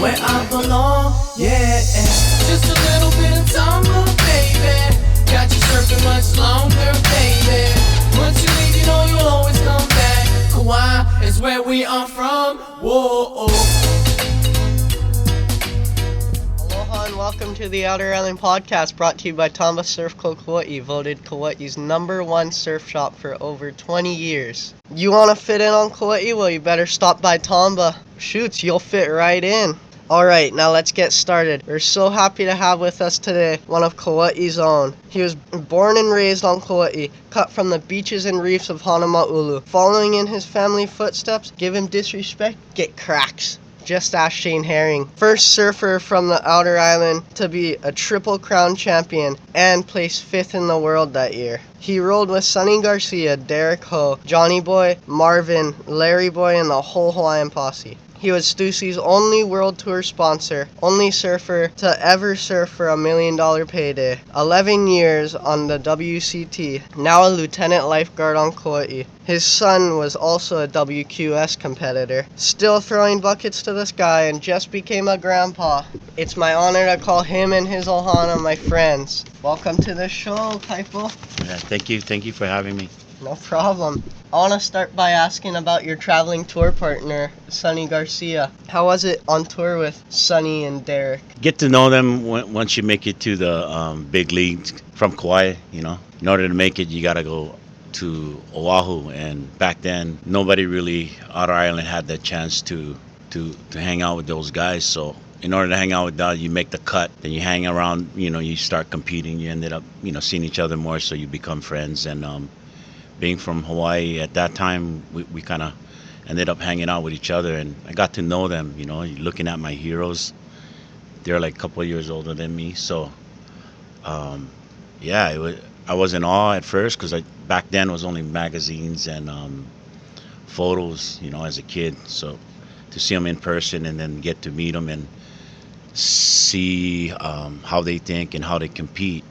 where I belong, yeah. Just a little bit of tumble, baby. Got you surfing much longer, baby. Once you leave, you know you'll always come back. Kauai is where we are from, whoa. Aloha and welcome to the Outer Island Podcast, brought to you by Tamba Surf Club Kauai, voted Kauai's #1 surf shop for over 20 years. You want to fit in on Kauai? Well, you better stop by Tamba. Shoots, you'll fit right in. Alright, now let's get started. We're so happy to have with us today one of Kauai's own. He was born and raised on Kauai, cut from the beaches and reefs of Honolulu. Following in his family footsteps, give him disrespect, get cracks. Just ask Shane Herring. First surfer from the Outer Island to be a Triple Crown champion and placed 5th in the world that year. He rolled with Sonny Garcia, Derek Ho, Johnny Boy, Marvin, Larry Boy, and the whole Hawaiian posse. He was Stussie's only World Tour sponsor, only surfer to ever surf for $1 million payday. 11 years on the WCT, now a lieutenant lifeguard on Kauai. His son was also a WQS competitor, still throwing buckets to the sky, and just became a grandpa. It's my honor to call him and his ohana my friends. Welcome to the show, Kaipo. Yeah, thank you for having me. No problem. I want to start by asking about your traveling tour partner, Sonny Garcia. How was it on tour with Sonny and Derek? Get to know them once you make it to the big leagues from Kauai, you know. In order to make it, you got to go to Oahu, and back then, nobody really, Outer Island, had that chance to hang out with those guys, so in order to hang out with that, you make the cut, then you hang around, you know, you start competing, you ended up, you know, seeing each other more, so you become friends, and being from Hawaii at that time, we kind of ended up hanging out with each other, and I got to know them, you know, looking at my heroes. They're like a couple of years older than me, so yeah, I was in awe at first, because back then it was only magazines and photos, you know, as a kid, so to see them in person and then get to meet them and see how they think and how they compete,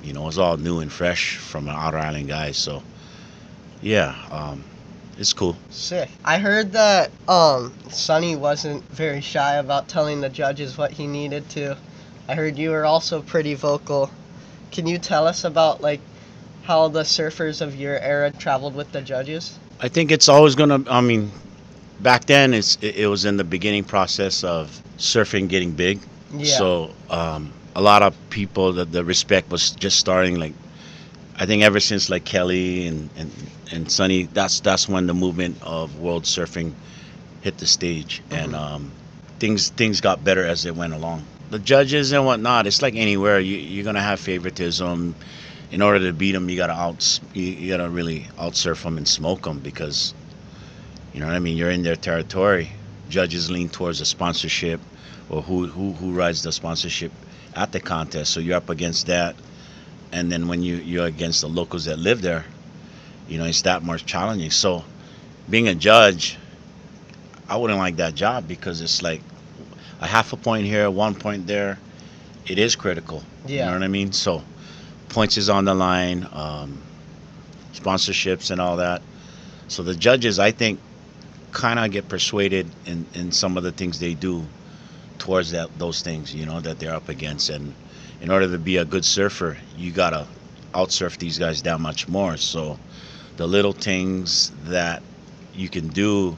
you know, it was all new and fresh from an Outer Island guy. So, yeah, it's cool. Sick. I heard that Sonny wasn't very shy about telling the judges what he needed to. I heard you were also pretty vocal. Can you tell us about, like, how the surfers of your era traveled with the judges? I think it's always going to, I mean, back then it was in the beginning process of surfing getting big. Yeah. So, a lot of people, the respect was just starting. Like, I think ever since like Kelly and Sonny, that's when the movement of world surfing hit the stage, and things got better as it went along. The judges and whatnot, it's like anywhere, you're gonna have favoritism. In order to beat them, you gotta really out surf them and smoke them, because you know what I mean. You're in their territory. Judges lean towards the sponsorship, or who rides the sponsorship at the contest, so you're up against that, and then when you're against the locals that live there, you know, it's that more challenging. So being a judge, I wouldn't like that job, because it's like a half a point here, 1 point there. It is critical. Yeah. You know what I mean? So points is on the line, sponsorships and all that. So the judges, I think, kind of get persuaded in some of the things they do towards those things, you know, that they're up against. And in order to be a good surfer, you gotta outsurf these guys that much more. So the little things that you can do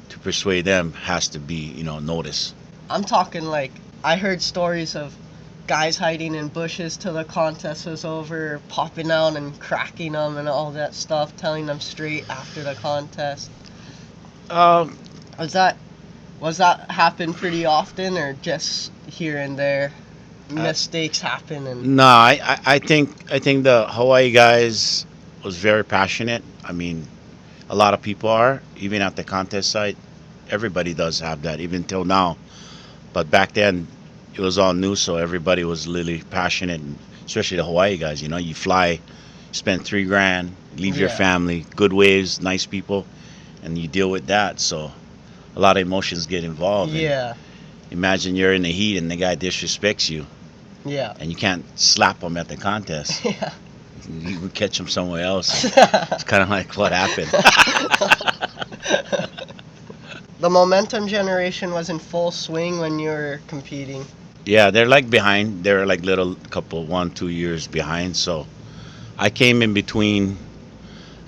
to persuade them has to be, you know, noticed. I'm talking, like, I heard stories of guys hiding in bushes till the contest was over, popping out and cracking them and all that stuff, telling them straight after the contest. Was that happen pretty often, or just here and there? Mistakes happen and... No, I think the Hawaii guys was very passionate. I mean, a lot of people are, even at the contest site. Everybody does have that, even till now. But back then, it was all new, so everybody was really passionate, and especially the Hawaii guys. You know, you fly, spend $3,000, leave your family, good waves, nice people, and you deal with that. So a lot of emotions get involved. Yeah. Imagine you're in the heat and the guy disrespects you. Yeah. And you can't slap him at the contest. Yeah. You would catch him somewhere else. It's kind of like what happened. The momentum generation was in full swing when you were competing. Yeah, they're like behind. They're like little couple 1-2 years behind. So I came in between.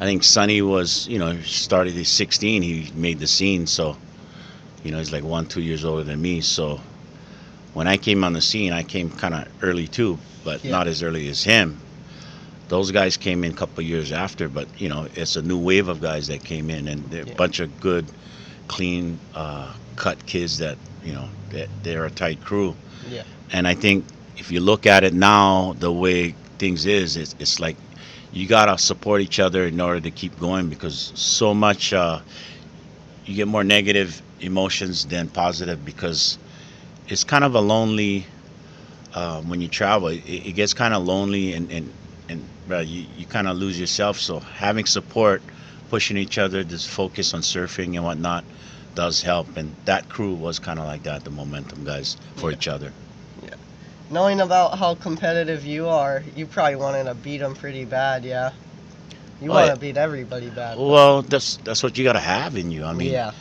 I think Sonny was, started at 16. He made the scene. So, he's like 1-2 years older than me. So when I came on the scene, I came kind of early too, but Yeah. not as early as him. Those guys came in a couple of years after, but it's a new wave of guys that came in, and they're a bunch of good, clean, cut kids that they're a tight crew. Yeah. And I think if you look at it now, the way things it's like you gotta support each other in order to keep going, because so much you get more negative emotions than positive, because it's kind of a lonely when you travel. It gets kind of lonely, and you kind of lose yourself. So having support, pushing each other to focus on surfing and whatnot does help. And that crew was kind of like that, the momentum guys for each other. Knowing about how competitive you are, you probably wanted to beat them pretty bad, yeah? You want to beat everybody bad. Well, that's what you gotta have in you. I mean, yeah.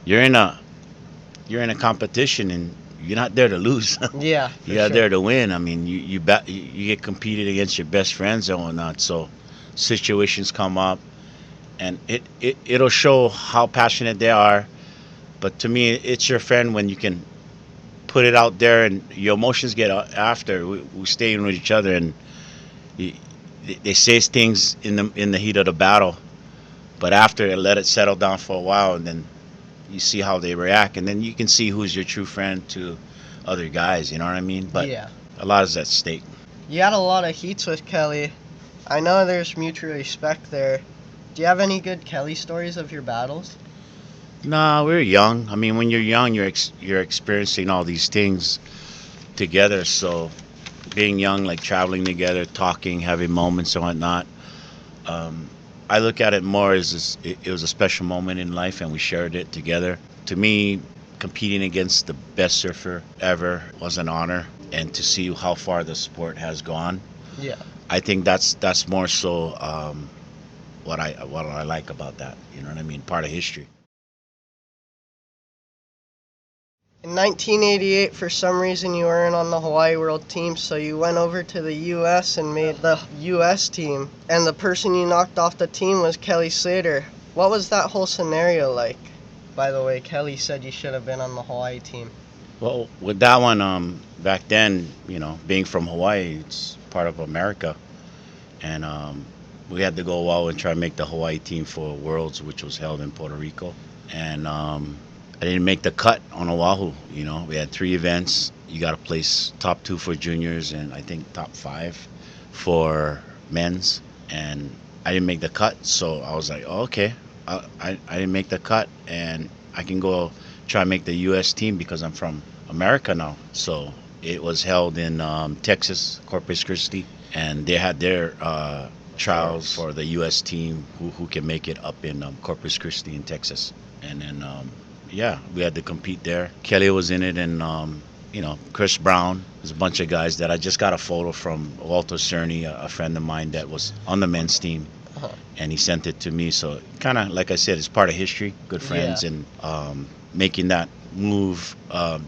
you're in a competition, and you're not there to lose. Yeah. You're there to win. I mean, you get competed against your best friends and whatnot. So situations come up, and it'll show how passionate they are. But to me, it's your friend when you can put it out there, and your emotions get after. We stay in with each other, and they say things in the heat of the battle, but after, let it settle down for a while, and then you see how they react, and then you can see who's your true friend to other guys. You know what I mean? But yeah. A lot is at stake. You had a lot of heats with Kelly. I know there's mutual respect there. Do you have any good Kelly stories of your battles? No, we were young. I mean, when you're young, you're experiencing all these things together. So, being young, like traveling together, talking, having moments and whatnot, I look at it more as it was a special moment in life, and we shared it together. To me, competing against the best surfer ever was an honor, and to see how far the sport has gone, Yeah. I think that's more so what I like about that. You know what I mean? Part of history. In 1988, for some reason, you weren't on the Hawaii World team, so you went over to the U.S. and made the U.S. team. And the person you knocked off the team was Kelly Slater. What was that whole scenario like? By the way, Kelly said you should have been on the Hawaii team. Well, with that one, back then, being from Hawaii, it's part of America, and we had to go out and try to make the Hawaii team for Worlds, which was held in Puerto Rico, and I didn't make the cut on Oahu. We had 3 events. You got to place top 2 for juniors, and I think top 5 for men's, and I didn't make the cut. So I was like, oh, okay, I didn't make the cut, and I can go try to make the U.S. team because I'm from America now. So it was held in Texas, Corpus Christi, and they had their trials for the U.S. team who can make it up in Corpus Christi in Texas. And then, we had to compete there. Kelly was in it, and Chris Brown. There's a bunch of guys that I just got a photo from Walter Cerny, a friend of mine that was on the men's team. Uh-huh. And he sent it to me. So kind of, like I said, it's part of history, good friends, Yeah. and making that move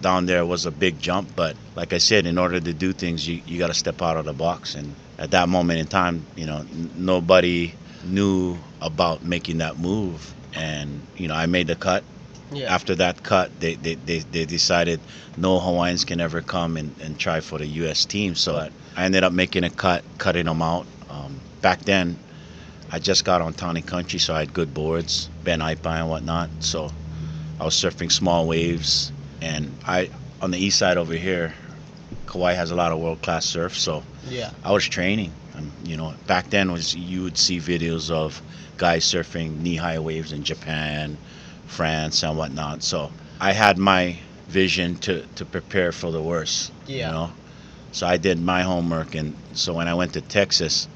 down there was a big jump. But like I said, in order to do things, you got to step out of the box. And at that moment in time, nobody knew about making that move. And, I made the cut. Yeah. After that cut, they decided no Hawaiians can ever come and try for the U.S. team. So I ended up making a cut, cutting them out. Back then, I just got on Tawny Country, so I had good boards, Ben Ipai and whatnot. So I was surfing small waves, and on the east side over here, Kauai has a lot of world-class surf, so Yeah. I was training. Back then you would see videos of guys surfing knee-high waves in Japan, France, and whatnot. So I had my vision to prepare for the worst. Yeah. So I did my homework, and so when I went to Texas,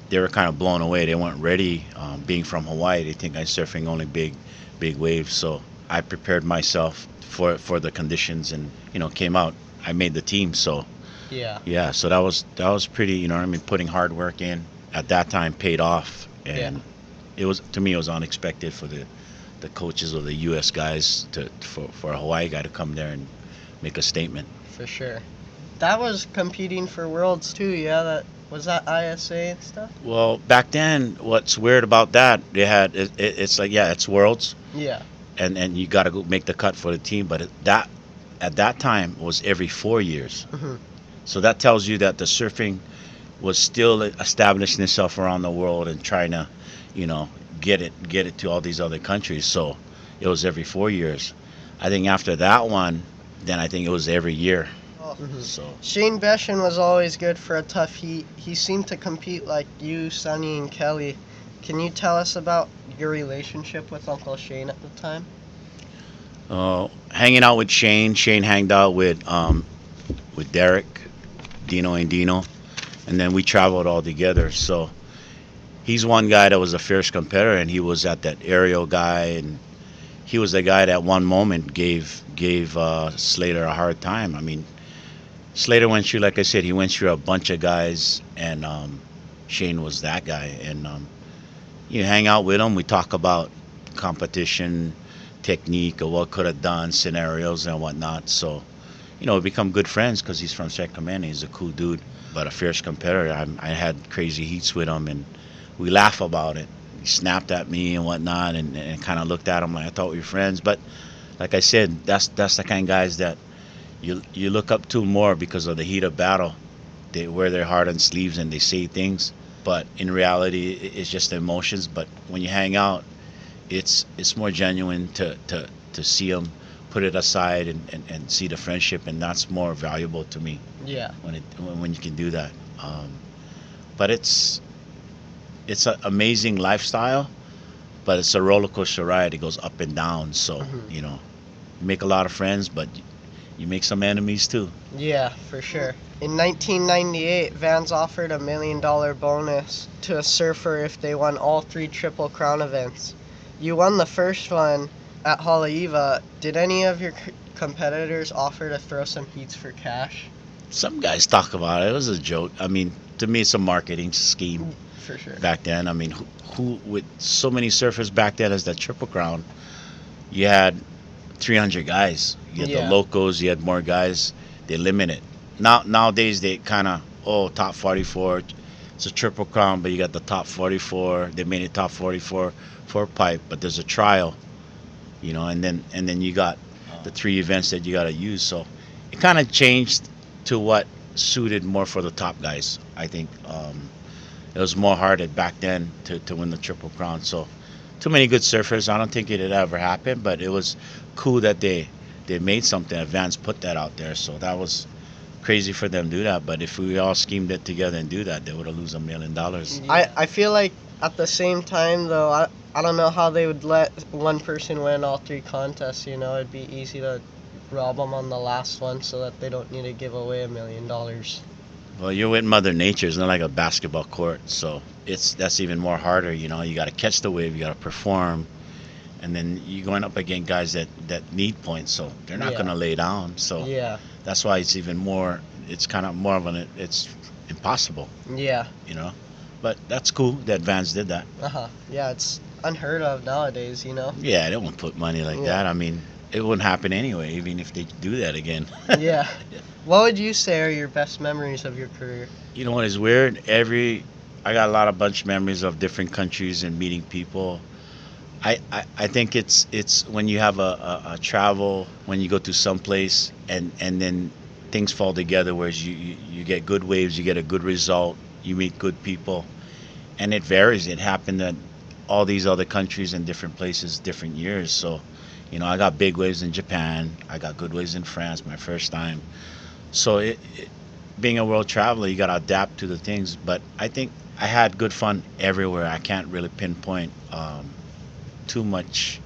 they were kind of blown away. They weren't ready. Being from Hawaii, they think I'm surfing only big waves. So I prepared myself for the conditions, and came out. I made the team. So Yeah. so that was pretty. Putting hard work in at that time paid off, and it was, to me, it was unexpected for the the coaches or the U.S. guys for a Hawaii guy to come there and make a statement. For sure. That was competing for Worlds too, yeah? That ISA and stuff? Well, back then, what's weird about that, they had it's like, yeah, it's Worlds, Yeah. and you got to go make the cut for the team, but that at that time was every 4 years. Mhm. So that tells you that the surfing was still establishing itself around the world and trying to, you know, get it to all these other countries. So it was every 4 years. I think after that one, then I think it was every year. Mhm. So Shane Beshan was always good for a tough heat. He seemed to compete like you, Sonny, and Kelly. Can you tell us about your relationship with Uncle Shane at the time? hanging out with Shane. Shane hanged out with Derek, Dino, and Dino, and then we traveled all together. So he's one guy that was a fierce competitor, and he was at that aerial guy, and he was the guy that one moment gave Slater a hard time. I mean, Slater went through, like I said, he went through a bunch of guys, and Shane was that guy. And you hang out with him, we talk about competition, technique, or what could have done, scenarios and whatnot. So, we become good friends because he's from Sacramento. He's a cool dude, but a fierce competitor. I had crazy heats with him, and we laugh about it. He snapped at me and whatnot, and kind of looked at him like I thought we were friends. But like I said, that's the kind of guys that you look up to more because of the heat of battle. They wear their heart on sleeves and they say things, but in reality, it's just the emotions. But when you hang out, it's more genuine to see them, put it aside, and see the friendship, and that's more valuable to me Yeah. when you can do that. But it's an amazing lifestyle, but it's a roller coaster ride. It goes up and down. So Mhm. you make a lot of friends, but you make some enemies too. Yeah, for sure. In 1998, Vans offered $1 million bonus to a surfer if they won all 3 Triple Crown events. You won the first one at Haleiwa. Did any of your competitors offer to throw some heats for cash? Some guys talk about it. It was a joke. I mean, to me, it's a marketing scheme For sure. back then. I mean, who with so many surfers back then as that Triple Crown, you had 300 guys. You had Yeah. the locals. You had more guys. They limit it. Nowadays they kind of top 44. It's a Triple Crown, but you got the top 44. They made it top 44 for pipe, but there's a trial, and then you got the 3 events that you got to use. So it kind of changed to what suited more for the top guys. I think it was more harder back then to win the Triple Crown. So too many good surfers. I don't think it had ever happened, but it was cool that they made something. Advance put that out there, so that was crazy for them to do that. But if we all schemed it together and do that, they would have lose $1 million. I feel like at the same time though, I don't know how they would let one person win all 3 contests. It'd be easy to rob them on the last one so that they don't need to give away $1 million. Well, you're with Mother Nature. It's not like a basketball court, so that's even more harder. You got to catch the wave, you got to perform, and then you're going up against guys that need points, so they're not Yeah. going to lay down. So Yeah. that's why it's even more. It's kind of more of it's impossible, Yeah. But that's cool that Vans did that. Yeah, it's unheard of nowadays. Yeah, they won't put money like Yeah. that. I mean, it wouldn't happen anyway, even if they do that again. Yeah. What would you say are your best memories of your career? You know what is weird? I got a lot of bunch of memories of different countries and meeting people. I think it's when you have a travel, when you go to some place and then things fall together, whereas you get good waves, you get a good result, you meet good people, and it varies. It happened at all these other countries and different places, different years. So, I got big waves in Japan. I got good waves in France, my first time. So being a world traveler, you got to adapt to the things. But I think I had good fun everywhere. I can't really pinpoint too much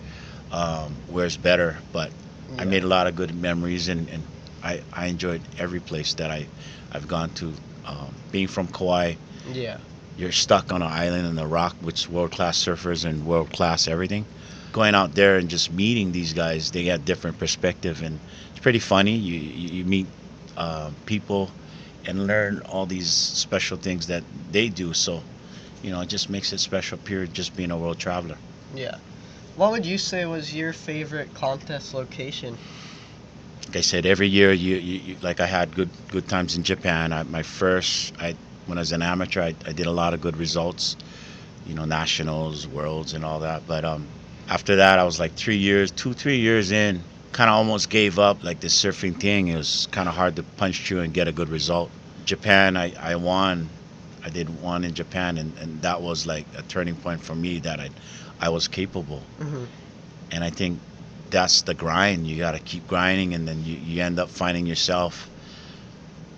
where's better, but I made a lot of good memories, and I enjoyed every place that I've gone to. Being from Kauai, Yeah. you're stuck on an island in the rock with world-class surfers and world-class everything. Going out there and just meeting these guys, they got different perspective, and it's pretty funny. You meet people and learn all these special things that they do. So, it just makes it special. Period. Just being a world traveler. Yeah. What would you say was your favorite contest location? Like I said, every year like I had good times in Japan. When I was an amateur, I did a lot of good results, nationals, worlds, and all that. But after that, I was like 3 years, 3 years in, kind of almost gave up. Like the surfing thing, it was kind of hard to punch through and get a good result. Japan, I won. I did one in Japan, and that was like a turning point for me that I was capable. Hmm. And I think that's the grind. You got to keep grinding, and then you end up finding yourself.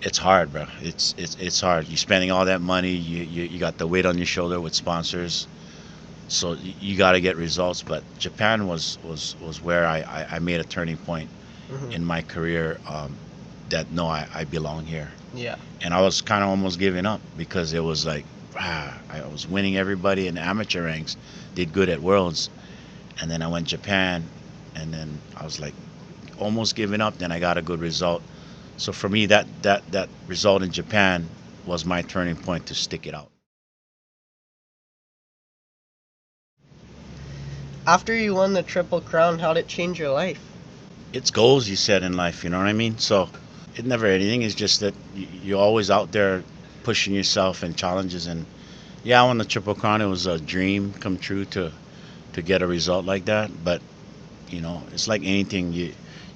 It's hard, bro. It's hard. You're spending all that money. You got the weight on your shoulder with sponsors, so you got to get results. But Japan was where I made a turning point Hmm. in my career. That no, I belong here. Yeah. And I was kind of almost giving up because it was like, I was winning everybody in the amateur ranks, did good at worlds, and then I went Japan, and then I was like almost giving up. Then I got a good result. So for me, that result in Japan was my turning point to stick it out. After you won the Triple Crown, how did it change your life? It's goals you set in life, you know what I mean? So it never anything. It's just that you're always out there pushing yourself and challenges. And yeah, I won the Triple Crown. It was a dream come true to get a result like that. But it's like anything.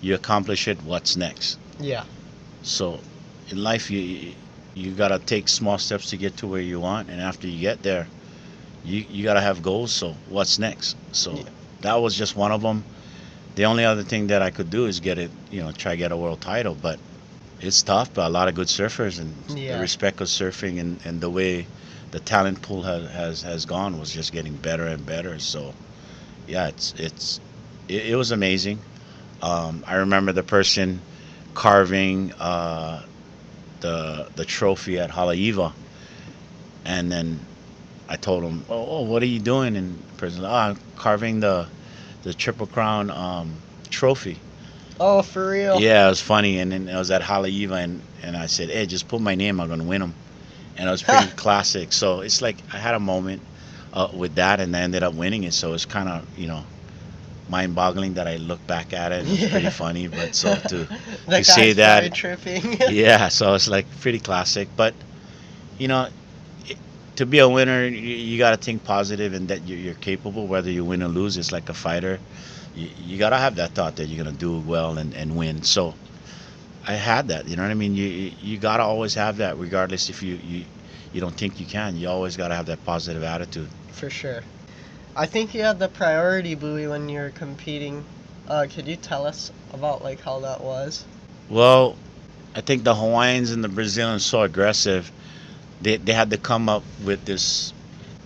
You accomplish it. What's next? Yeah. So in life, you gotta take small steps to get to where you want, and after you get there, you gotta have goals. So what's next? So Yeah. that was just one of them. The only other thing that I could do is get it, try to get a world title, but it's tough. But a lot of good surfers, and Yeah. the respect of surfing and the way the talent pool has gone was just getting better and better. So yeah, it was amazing. I remember the person carving the trophy at Haleiwa, and then I told him, "Oh, what are you doing?" And the person, "Oh, I'm carving the Triple Crown trophy." Oh, for real? Yeah, it was funny, and then I was at Haleiwa, and I said, "Hey, just put my name. I'm gonna win them," and it was pretty classic. So it's like I had a moment with that, and I ended up winning it. So it's kind of mind-boggling that I look back at it. And it's pretty funny, but so to That say guy's that, probably tripping. yeah. So it's like pretty classic, but you know, it, to be a winner, you got to think positive and that you're capable, whether you win or lose. It's like a fighter. You got to have that thought that you're going to do well and win. So I had that, you know what I mean? You got to always have that, regardless if you don't think you can. You always got to have that positive attitude. For sure. I think you had the priority buoy when you were competing. Could you tell us about like how that was? Well, I think the Hawaiians and the Brazilians so aggressive. They had to come up with this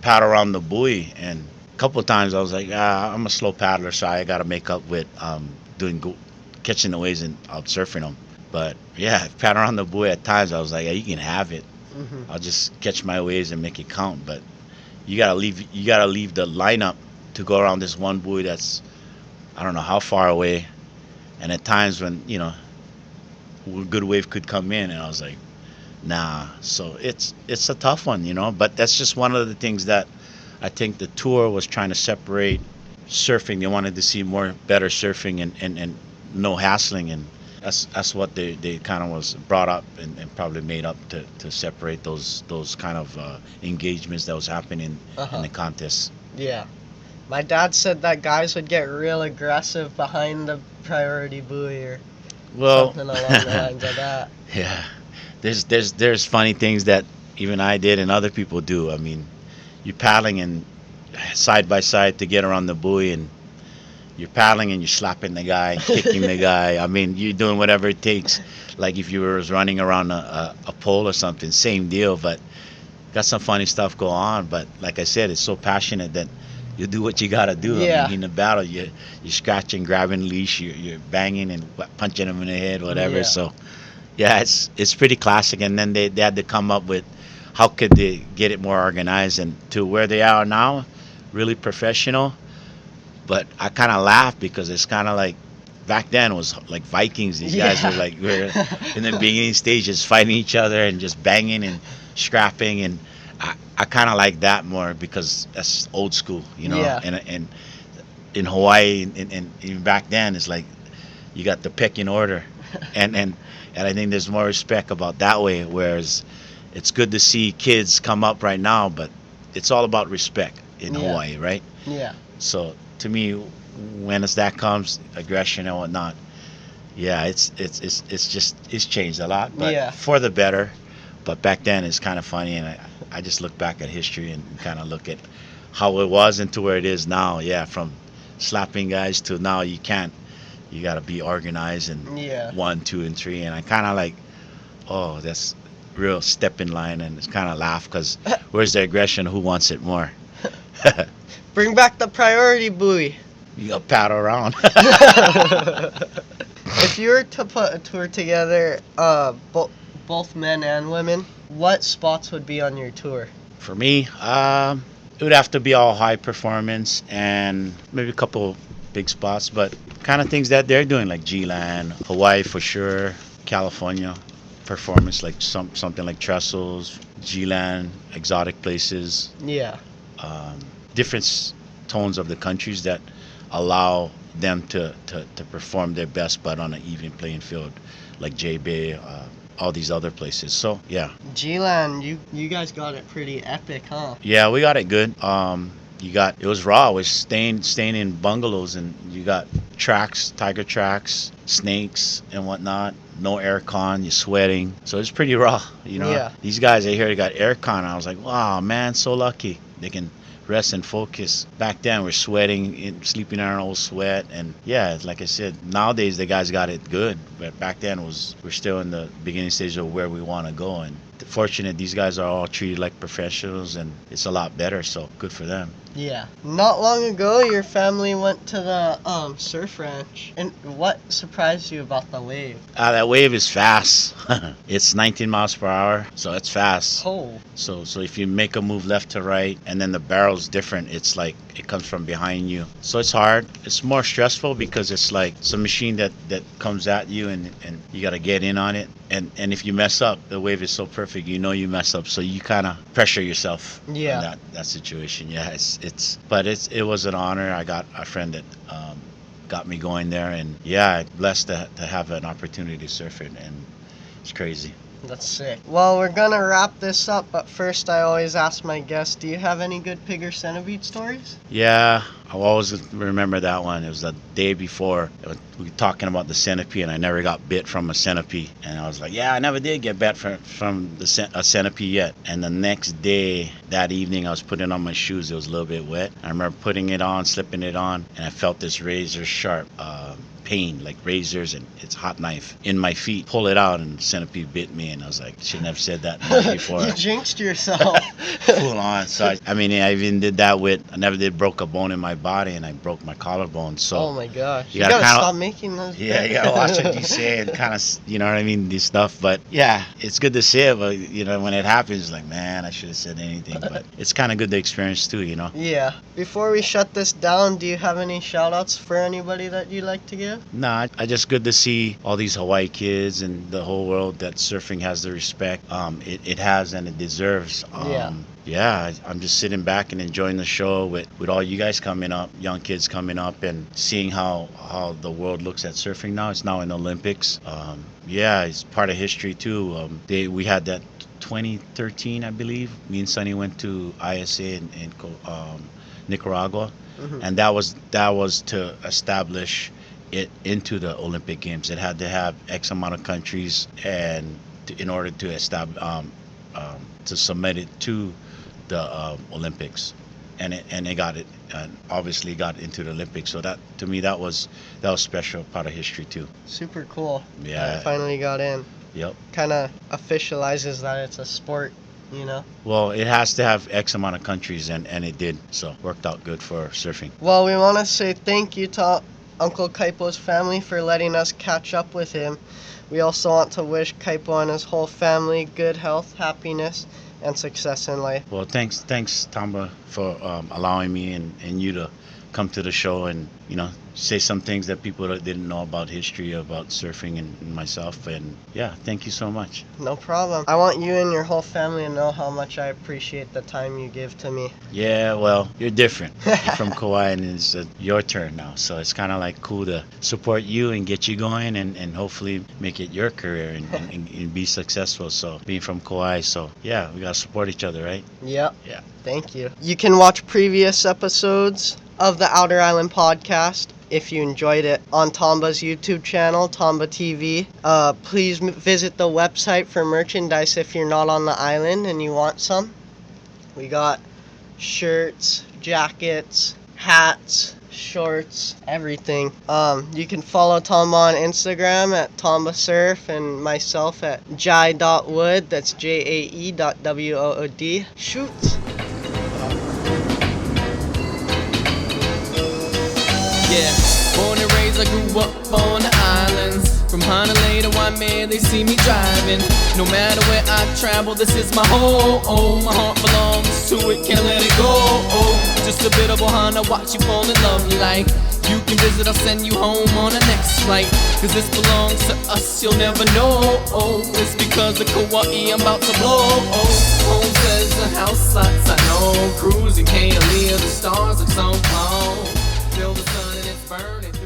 paddle around the buoy, and a couple of times I was like, I'm a slow paddler, so I got to make up with catching the waves and out surfing them. But yeah, paddle around the buoy at times I was like, yeah, you can have it. Hmm. I'll just catch my waves and make it count. But you gotta leave the lineup to go around this one buoy that's I don't know how far away, and at times when a good wave could come in, and I was like, nah. So it's a tough one. But that's just one of the things that I think the tour was trying to separate surfing. They wanted to see more better surfing and no hassling, and that's what they kind of was brought up and probably made up to separate those kind of engagements that was happening in the contest. Yeah. My dad said that guys would get real aggressive behind the priority buoy or Well, something along the lines of that. yeah, there's funny things that even I did and other people do. I mean, you're paddling and side by side to get around the buoy, and you're paddling and you're slapping the guy, kicking the guy. I mean, you're doing whatever it takes. Like if you were running around a pole or something, same deal. But got some funny stuff go on. But like I said, it's so passionate that you do what you gotta do. Yeah. I mean, in the battle, you're scratching, grabbing leash, you're banging and punching them in the head, whatever. Yeah. So yeah, it's pretty classic. And then they had to come up with how could they get it more organized and to where they are now, really professional. But I kind of laugh because it's kind of like back then it was like Vikings. These guys were like we're in the beginning stages fighting each other and just banging and scrapping, and I kind of like that more because that's old school. Yeah. And in Hawaii and even back then, it's like you got the pecking order, and and and I think there's more respect about that way. Whereas it's good to see kids come up right now, but it's all about respect in Yeah. Hawaii, right? Yeah. So to me, when it's that comes aggression and whatnot, yeah, it's changed a lot, but Yeah. for the better. But back then it's kind of funny, and I just look back at history and kind of look at how it was and to where it is now. Yeah, from slapping guys to now you can't. You got to be organized and Yeah. 1, 2, and 3, and I kind of like, oh, that's real step in line, and it's kind of laugh because where's the aggression? Who wants it more? Bring back the priority buoy. You got paddle around. If you were to put a tour together, both men and women, what spots would be on your tour? For me, it would have to be all high performance and maybe a couple big spots, but kind of things that they're doing like G-Land, Hawaii for sure, California performance like something like Trestles, G-Land, exotic places, Yeah. um, different tones of the countries that allow them to perform their best, but on an even playing field, like J Bay, all these other places. So yeah, G-Land, you guys got it pretty epic, huh? yeah, we got it good. It was raw. It was staying in bungalows, and you got tracks, tiger tracks, snakes and whatnot. No aircon, you're sweating, so it's pretty raw. Yeah. These guys I hear they got aircon. I was like, wow, man, so lucky. They can rest and focus. Back then we're sweating, sleeping in our old sweat, and yeah, like I said, nowadays the guys got it good, but back then we're still in the beginning stage of where we want to go, and fortunate these guys are all treated like professionals, and it's a lot better, so good for them. Yeah. Not long ago, your family went to the surf ranch. And what surprised you about the wave? That wave is fast. It's 19 miles per hour, so it's fast. Oh. So if you make a move left to right, and then the barrel's different, it's like it comes from behind you. So it's hard. It's more stressful because it's like it's a machine that comes at you, and you got to get in on it. And if you mess up, the wave is so perfect, you mess up, so you kind of pressure yourself. Yeah. In that situation. Yeah, it was an honor. I got a friend that got me going there, and yeah, blessed to have an opportunity to surf it, and it's crazy. That's sick. Well, we're gonna wrap this up, but first I always ask my guests, do you have any good pig or centipede stories? Yeah, I'll always remember that one. It was the day before. We were talking about the centipede, and I never got bit from a centipede. And I was like, yeah, I never did get bit from a centipede yet. And the next day, that evening, I was putting on my shoes. It was a little bit wet. I remember putting it on, slipping it on, and I felt this razor sharp pain, like razors, and it's hot knife in my feet. Pull it out, and the centipede bit me, and I was like, shouldn't have said that before. You jinxed yourself. Full on. So I even did that I never did broke a bone in my body, and I broke my collarbone. So Oh my gosh. You You gotta gotta kinda- stop making those. yeah, you gotta watch what you say and kind of, you know what I mean, this stuff. But yeah, it's good to see it. But when it happens, it's like, man, I should have said anything. But it's kind of good to experience too. Yeah. Before we shut this down, do you have any shout outs for anybody that you'd like to give? Nah, I just good to see all these Hawaii kids and the whole world that surfing has the respect it has and it deserves. Yeah, I'm just sitting back and enjoying the show with all you guys coming up, young kids coming up, and seeing how the world looks at surfing now. It's now in the Olympics. Yeah, it's part of history too. We had that 2013, I believe. Me and Sonny went to ISA in Nicaragua, and that was to establish it into the Olympic Games. It had to have X amount of countries, and in order to establish to submit it to the Olympics, and it got it, and obviously got into the Olympics. So that to me that was special, part of history too. Super cool. Yeah. It finally got in. Yep. Kind of officializes that it's a sport, Well, it has to have X amount of countries, and it did. So worked out good for surfing. Well, we want to say thank you to Uncle Kaipo's family for letting us catch up with him. We also want to wish Kaipo and his whole family good health, happiness, and success in life. Well, thanks, Tamba, for allowing me and you to come to the show and say some things that people didn't know about history, about surfing and myself. And yeah, thank you so much. No problem. I want you and your whole family to know how much I appreciate the time you give to me. Yeah, well, you're different. You're from Kauai, and it's your turn now. So it's kind of like cool to support you and get you going, and hopefully make it your career and be successful. So being from Kauai, so yeah, we gotta support each other, right? Yep. Yeah. Thank you. You can watch previous episodes of the Outer Island podcast if you enjoyed it on Tomba's YouTube channel, Tomba TV. Please visit the website for merchandise if you're not on the island and you want some. We got shirts, jackets, hats, shorts, everything. You can follow Tomba on Instagram at Tomba Surf and myself at Jae.Wood. That's JAE.WOOD. Shoot! Yeah, born and raised, I grew up on the islands. From Honolulu to Waimea, they see me driving. No matter where I travel, this is my home. Oh, my heart belongs to it, can't let it go. Oh, just a bit of Ohana, watch you fall in love like. You can visit, I'll send you home on the next flight. Cause this belongs to us, you'll never know. Oh, it's because of Kauai I'm about to blow. Oh, home says the house lights, I know. Cruising, Kalia, the stars look so low. Feel the sun and it's burning.